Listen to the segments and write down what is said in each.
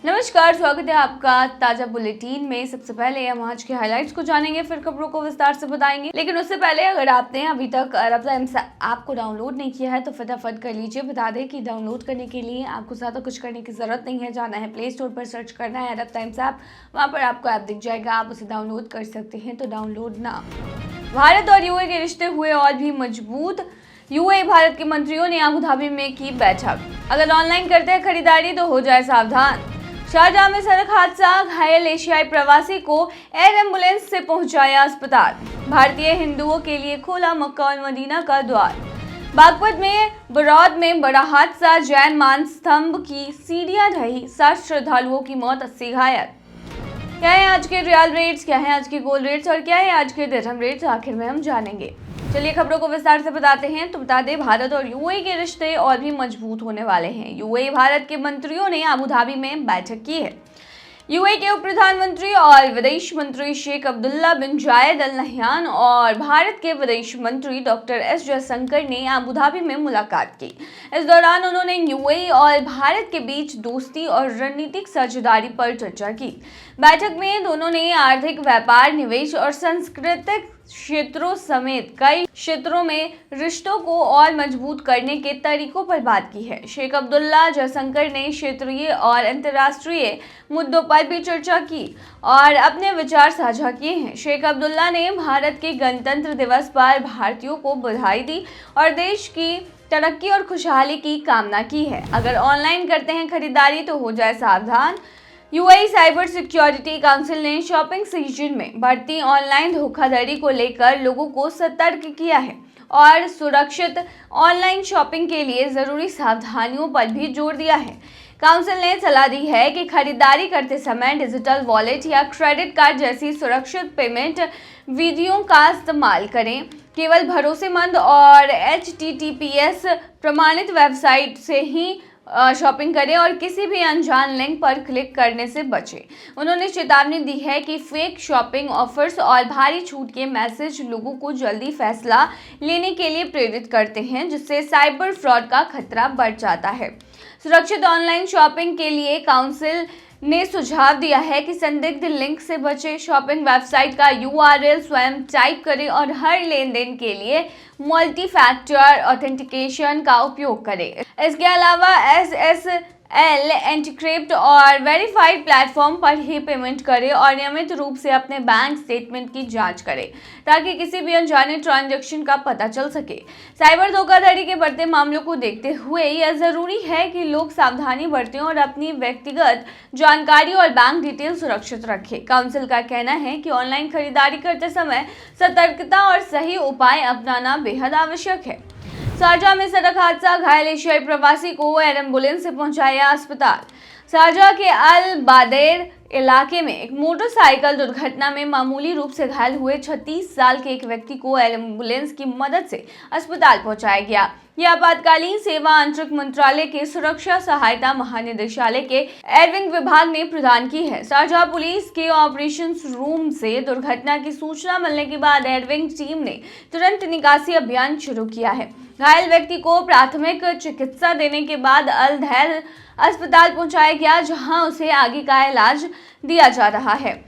नमस्कार, स्वागत है आपका ताजा बुलेटिन में। सबसे पहले हम आज के हाइलाइट्स को जानेंगे, फिर खबरों को विस्तार से बताएंगे। लेकिन उससे पहले अगर आपने अभी तक अरब टाइम्स ऐप को डाउनलोड नहीं किया है तो फटाफट कर लीजिए। बता दें कि डाउनलोड करने के लिए आपको ज़्यादा कुछ करने की ज़रूरत नहीं है। जाना है प्ले स्टोर पर, सर्च करना है अरब टाइम्स ऐप, वहाँ पर आपको ऐप दिख जाएगा, आप उसे डाउनलोड कर सकते हैं। तो डाउनलोड ना। भारत और यूएई के रिश्ते हुए और भी मजबूत। यूएई भारत के मंत्रियों ने अबू धाबी में की बैठक। अगर ऑनलाइन करते हैं खरीदारी तो हो जाए सावधान। शारजाह में सड़क हादसा, घायल एशियाई प्रवासी को एयर एम्बुलेंस से पहुंचाया अस्पताल। भारतीय हिंदुओं के लिए खोला मक्का और मदीना का द्वार। बागपत में बरौद में बड़ा हादसा, जैन मान स्तंभ की सीढ़ियां ढही, 60 श्रद्धालुओं की मौत, 80 घायल। क्या है आज के रियल रेट्स, क्या है आज के गोल्ड रेट्स और क्या है आज के दिरहम रेट्स, आखिर में हम जानेंगे। चलिए खबरों को विस्तार से बताते हैं। तो बता दें, भारत और यूएई के रिश्ते और भी मजबूत होने वाले हैं। यूएई भारत के मंत्रियों ने अबू धाबी में बैठक की है। यूएई के उप प्रधानमंत्री और विदेश मंत्री शेख अब्दुल्ला बिन जायद अल नहयान और भारत के विदेश मंत्री डॉक्टर एस जयशंकर ने अबू धाबी में मुलाकात की। इस दौरान उन्होंने यूएई और भारत के बीच दोस्ती और रणनीतिक साझेदारी पर चर्चा की। बैठक में दोनों ने आर्थिक, व्यापार, निवेश और सांस्कृतिक क्षेत्रों समेत कई क्षेत्रों में रिश्तों को और मजबूत करने के तरीकों पर बात की है। शेख अब्दुल्ला जयशंकर ने क्षेत्रीय और अंतर्राष्ट्रीय मुद्दों पर भी चर्चा की और अपने विचार साझा किए हैं। शेख अब्दुल्ला ने भारत के गणतंत्र दिवस पर भारतीयों को बधाई दी और देश की तरक्की और खुशहाली की कामना की है। अगर ऑनलाइन करते हैं खरीदारी तो हो जाए सावधान। यूएई साइबर सिक्योरिटी काउंसिल ने शॉपिंग सीजन में बढ़ती ऑनलाइन धोखाधड़ी को लेकर लोगों को सतर्क किया है और सुरक्षित ऑनलाइन शॉपिंग के लिए जरूरी सावधानियों पर भी जोर दिया है। काउंसिल ने सलाह दी है कि खरीदारी करते समय डिजिटल वॉलेट या क्रेडिट कार्ड जैसी सुरक्षित पेमेंट विधियों का इस्तेमाल करें। केवल भरोसेमंद और HTTPS प्रमाणित वेबसाइट से ही शॉपिंग करें और किसी भी अनजान लिंक पर क्लिक करने से बचें। उन्होंने चेतावनी दी है कि फेक शॉपिंग ऑफर्स और भारी छूट के मैसेज लोगों को जल्दी फैसला लेने के लिए प्रेरित करते हैं, जिससे साइबर फ्रॉड का खतरा बढ़ जाता है। सुरक्षित ऑनलाइन शॉपिंग के लिए काउंसिल ने सुझाव दिया है कि संदिग्ध लिंक से बचें, शॉपिंग वेबसाइट का URL स्वयं टाइप करें और हर लेन देन के लिए मल्टी फैक्टर ऑथेंटिकेशन का उपयोग करें। इसके अलावा SSL एंटीक्रिप्ट और वेरीफाइड प्लेटफॉर्म पर ही पेमेंट करें और नियमित रूप से अपने बैंक स्टेटमेंट की जांच करें ताकि किसी भी अनजाने ट्रांजैक्शन का पता चल सके। साइबर धोखाधड़ी के बढ़ते मामलों को देखते हुए यह जरूरी है कि लोग सावधानी बरतें और अपनी व्यक्तिगत जानकारी और बैंक डिटेल सुरक्षित रखें। काउंसिल का कहना है कि ऑनलाइन खरीदारी करते समय सतर्कता और सही उपाय अपनाना बेहद आवश्यक है। शारजाह में सड़क हादसा, घायल एशियाई प्रवासी को एयर एम्बुलेंस से पहुंचाया अस्पताल। शारजाह के अल बादेर इलाके में एक मोटरसाइकिल दुर्घटना में मामूली रूप से घायल हुए 36 साल के एक व्यक्ति को एयर एम्बुलेंस की मदद से अस्पताल पहुंचाया गया। यह आपातकालीन सेवा आंतरिक मंत्रालय के सुरक्षा सहायता महानिदेशालय के एयरविंग विभाग ने प्रदान की है। शारजाह पुलिस के ऑपरेशंस रूम से दुर्घटना की सूचना मिलने के बाद एयरविंग टीम ने तुरंत निकासी अभियान शुरू किया है। घायल व्यक्ति को प्राथमिक चिकित्सा देने के बाद अल धैर अस्पताल पहुंचाया गया, जहां उसे आगे का इलाज दिया जा रहा है।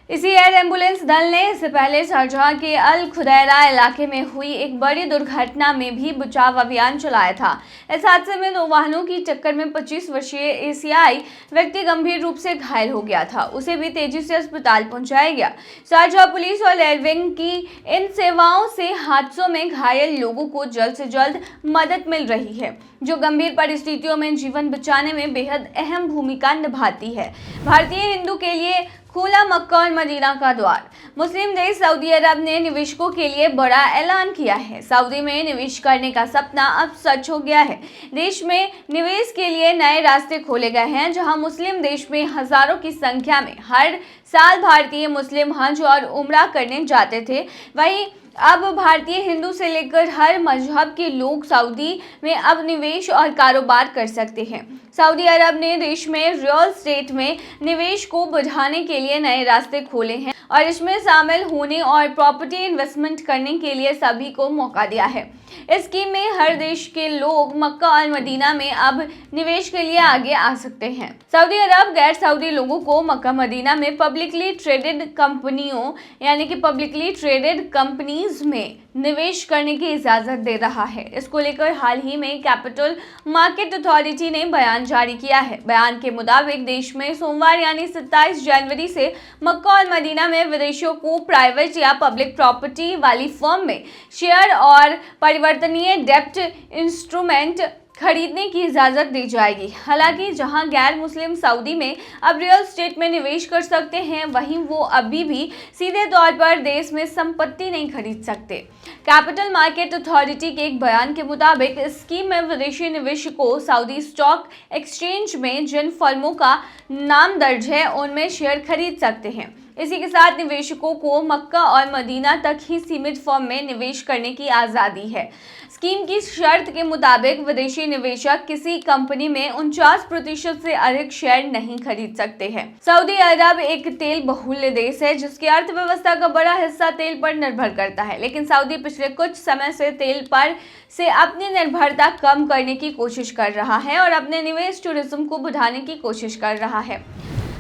इसी एयर एम्बुलेंस दल ने इससे पहले शारजाह के अल खुदैरा इलाके में हुई एक बड़ी दुर्घटना में भी बचाव अभियान चलाया था। इस हादसे में 2 वाहनों की टक्कर में 25 वर्षीय एशियाई व्यक्ति गंभीर रूप से घायल हो गया था। उसे भी तेजी से अस्पताल पहुंचाया गया। शारजाह पुलिस और एयरविंग की इन सेवाओं से हादसों में घायल लोगों को जल्द से जल्द मदद मिल रही है, जो गंभीर परिस्थितियों में जीवन बचाने में बेहद अहम भूमिका निभाती है। भारतीय हिंदू के लिए खुला मक्का और मदीना का द्वार। मुस्लिम देश सऊदी अरब ने निवेशकों के लिए बड़ा ऐलान किया है। सऊदी में निवेश करने का सपना अब सच हो गया है। देश में निवेश के लिए नए रास्ते खोले गए हैं, जहां मुस्लिम देश में हजारों की संख्या में हर साल भारतीय मुस्लिम हज और उम्रा करने जाते थे। वहीं अब भारतीय हिंदू से लेकर हर मजहब के लोग सऊदी में अब निवेश और कारोबार कर सकते हैं। सऊदी अरब ने देश में रियल एस्टेट में निवेश को बढ़ाने के लिए नए रास्ते खोले हैं और इसमें शामिल होने और प्रॉपर्टी इन्वेस्टमेंट करने के लिए सभी को मौका दिया है। इस स्कीम में हर देश के लोग मक्का और मदीना में अब निवेश के लिए आगे आ सकते हैं। सऊदी अरब गैर सऊदी लोगों को मक्का मदीना में पब्लिकली ट्रेडेड कंपनियों यानी कि पब्लिकली ट्रेडेड कंपनीज में निवेश करने की इजाजत दे रहा है। इसको लेकर हाल ही में कैपिटल मार्केट अथॉरिटी ने बयान जारी किया है। बयान के मुताबिक देश में सोमवार यानी 27 जनवरी से मक्का और मदीना में विदेशियों को प्राइवेट या पब्लिक प्रॉपर्टी वाली फर्म में शेयर और परिवर्तनीय डेब्ट इंस्ट्रूमेंट खरीदने की इजाजत दी जाएगी। हालांकि जहां गैर मुस्लिम सऊदी में अब रियल एस्टेट में निवेश कर सकते हैं, वहीं वो अभी भी सीधे तौर पर देश में संपत्ति नहीं खरीद सकते। कैपिटल मार्केट अथॉरिटी के एक बयान के मुताबिक इस स्कीम में विदेशी निवेशकों सऊदी स्टॉक एक्सचेंज में जिन फर्मों का नाम दर्ज है उनमें शेयर खरीद सकते हैं। इसी के साथ निवेशकों को मक्का और मदीना तक ही सीमित फर्म में निवेश करने की आज़ादी है। स्कीम की शर्त के मुताबिक विदेशी निवेशक किसी कंपनी में 49% से अधिक शेयर नहीं खरीद सकते हैं। सऊदी अरब एक तेल बहुल्य देश है जिसकी अर्थव्यवस्था का बड़ा हिस्सा तेल पर निर्भर करता है, लेकिन सऊदी पिछले कुछ समय से तेल पर से अपनी निर्भरता कम करने की कोशिश कर रहा है और अपने निवेश टूरिज्म को बढ़ाने की कोशिश कर रहा है।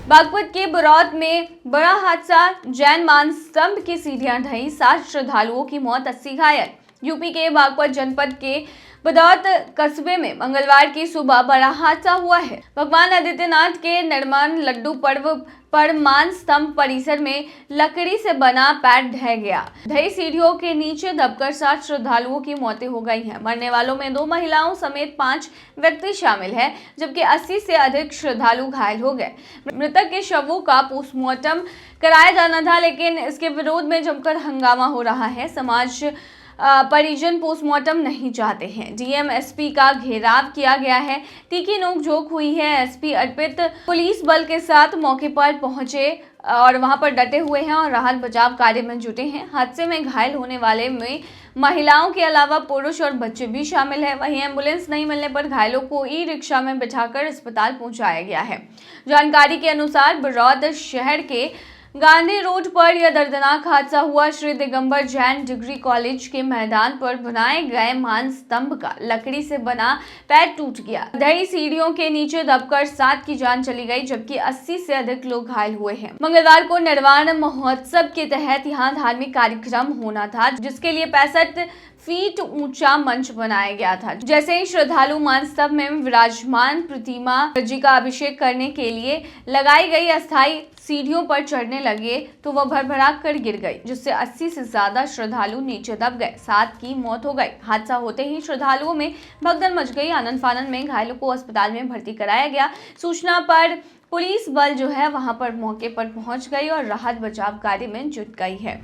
बागपत के बरौत में बड़ा हादसा, जैन मान स्तंभ की सीढ़ियां ढही, 7 श्रद्धालुओं की मौत, 80 घायल। यूपी के बागपत जनपद के बदौत कस्बे में मंगलवार की सुबह बड़ा हादसा हुआ है। भगवान आदित्यनाथ के निर्माण लड्डू पर्व पर मान स्तंभ परिसर में लकड़ी से बना पैर ढह गया। ढही सीढ़ियों के नीचे दबकर 7 श्रद्धालुओं की मौतें हो गई हैं। मरने वालों में 2 महिलाओं समेत 5 व्यक्ति शामिल हैं, जबकि 80 से अधिक श्रद्धालु घायल हो गए। मृतक के शवों का पोस्टमार्टम कराया जाना था, लेकिन इसके विरोध में जमकर हंगामा हो रहा है। समाज परिजन पोस्टमार्टम नहीं चाहते हैं। डीएम एसपी का घेराव किया गया है। तीखी नोकझोंक हुई है। एसपी अर्पित पुलिस बल के साथ मौके पर पहुंचे और वहां पर डटे हुए हैं और राहत बचाव कार्य में जुटे हैं। हादसे में घायल होने वाले में महिलाओं के अलावा पुरुष और बच्चे भी शामिल हैं। वहीं एम्बुलेंस नहीं मिलने पर घायलों को ई रिक्शा में बिठाकर अस्पताल पहुंचाया गया है। जानकारी के अनुसार बरौत शहर के गांधी रोड पर यह दर्दनाक हादसा हुआ। श्री दिगंबर जैन डिग्री कॉलेज के मैदान पर बनाए गए मान स्तंभ का लकड़ी से बना पैर टूट गया। ढही सीढ़ियों के नीचे दबकर 7 की जान चली गई, जबकि 80 से अधिक लोग घायल हुए हैं। मंगलवार को निर्वाण महोत्सव के तहत यहाँ धार्मिक कार्यक्रम होना था, जिसके लिए 65 फीट ऊंचा मंच बनाया गया था। जैसे ही श्रद्धालु मान स्तंभ में विराजमान प्रतिमा जी का अभिषेक करने के लिए लगाई गई अस्थायी सीढ़ियों पर चढ़ने लगे तो वह भरभराक कर गिर गई, जिससे 80 से ज्यादा श्रद्धालु नीचे दब गए। 7 की मौत हो गई। हादसा होते ही श्रद्धालुओं में भगदड़ मच गई। आनंद फानन में घायलों को अस्पताल में भर्ती कराया गया। सूचना पर पुलिस बल जो है वहां पर मौके पर पहुंच गई और राहत बचाव कार्य में जुट गई है।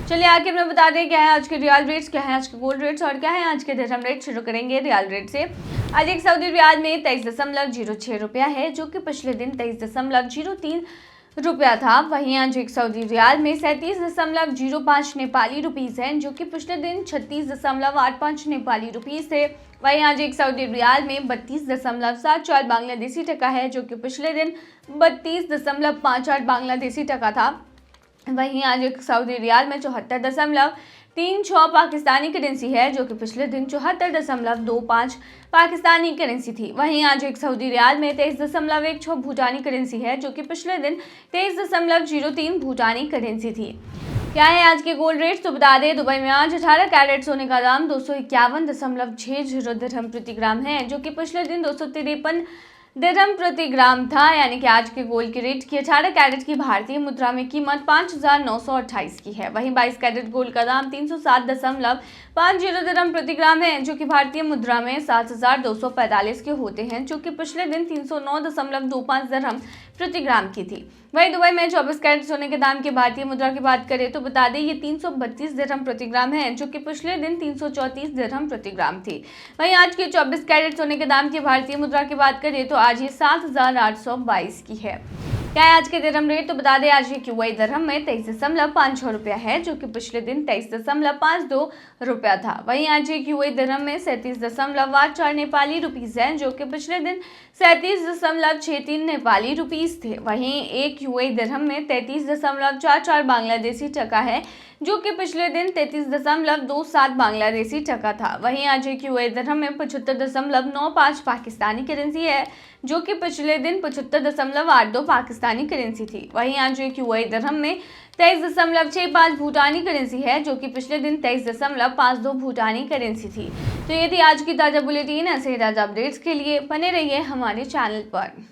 चलिए आगे मैं बता दें क्या है आज के रियल रेट्स, क्या है आज के गोल्ड रेट्स और क्या है आज के दिरहम रेट। शुरू करेंगे रियल रेट से। आज एक सऊदी रियाल में 23.06 रुपया है, जो कि पिछले दिन 23.03 रुपया था। वहीं आज एक सऊदी रियाल में 37.05 नेपाली रुपीस है, जो कि पिछले दिन 36.85 नेपाली रुपीस थे। वहीं आज एक सऊदी रियाल में 32.74 बांग्लादेशी टका है, जो कि पिछले दिन 32.58 बांग्लादेशी टका था। वहीं आज एक सऊदी रियाल में 74.36 पाकिस्तानी करेंसी है, जो कि पिछले दिन 74.25 पाकिस्तानी करेंसी थी। वहीं आज एक सऊदी रियाल में 23.16 भूटानी करेंसी है, जो कि पिछले दिन 23.03 भूटानी करेंसी थी। क्या है आज के गोल्ड रेट्स तो बता दें। दुबई में आज 18 कैरेट सोने का दाम 251.60 दिरहम प्रति ग्राम है, जो कि पिछले दिन 253 दिरहम प्रति ग्राम था। यानी कि आज के गोल्ड के रेट की 18 कैरेट की भारतीय मुद्रा में कीमत 5,928 की है। वहीं 22 कैरेट गोल्ड का दाम 307.50 दिरहम प्रति ग्राम है, जो कि भारतीय मुद्रा में 7,245 के होते हैं, जो कि पिछले दिन 309.25 दिरहम प्रति ग्राम की थी। वहीं दुबई में 24 कैरेट सोने के दाम की भारतीय मुद्रा की बात करें तो बता दें ये 332 दिरहम प्रति ग्राम है, जो कि पिछले दिन 334 दिरहम प्रति ग्राम थी। वहीं आज के 24 कैरेट सोने के दाम की भारतीय मुद्रा की बात करें तो आज ये 7,822 की है। क्या है आज के दिरहम रेट, तो बता दें आज ये क्यूआई दिरहम में 23.56 रुपया है, जो कि पिछले दिन 23.52 रुपया था। वहीं आज ये क्यूआई दिरहम में 37.84 नेपाली रुपीस है, जो कि पिछले दिन 37.63 नेपाली रुपीस थे। वहीं एक क्यूआई दिरहम में 33.44 बांग्लादेशी टका है, जो कि पिछले दिन 33.27 बांग्लादेशी टका था। वहीं आज एक क्यूआई दिरहम में 75.95 पाकिस्तानी करेंसी है, जो कि पिछले दिन 75.82 पाकिस्तानी करेंसी थी। वहीं आज एक क्यूआई दिरहम में 23.65 भूटानी करेंसी है, जो कि पिछले दिन 23.52 भूटानी करेंसी थी। तो ये थी आज की ताज़ा बुलेटिन। ऐसे ही ताज़ा अपडेट्स के लिए बने रहिए हमारे चैनल पर।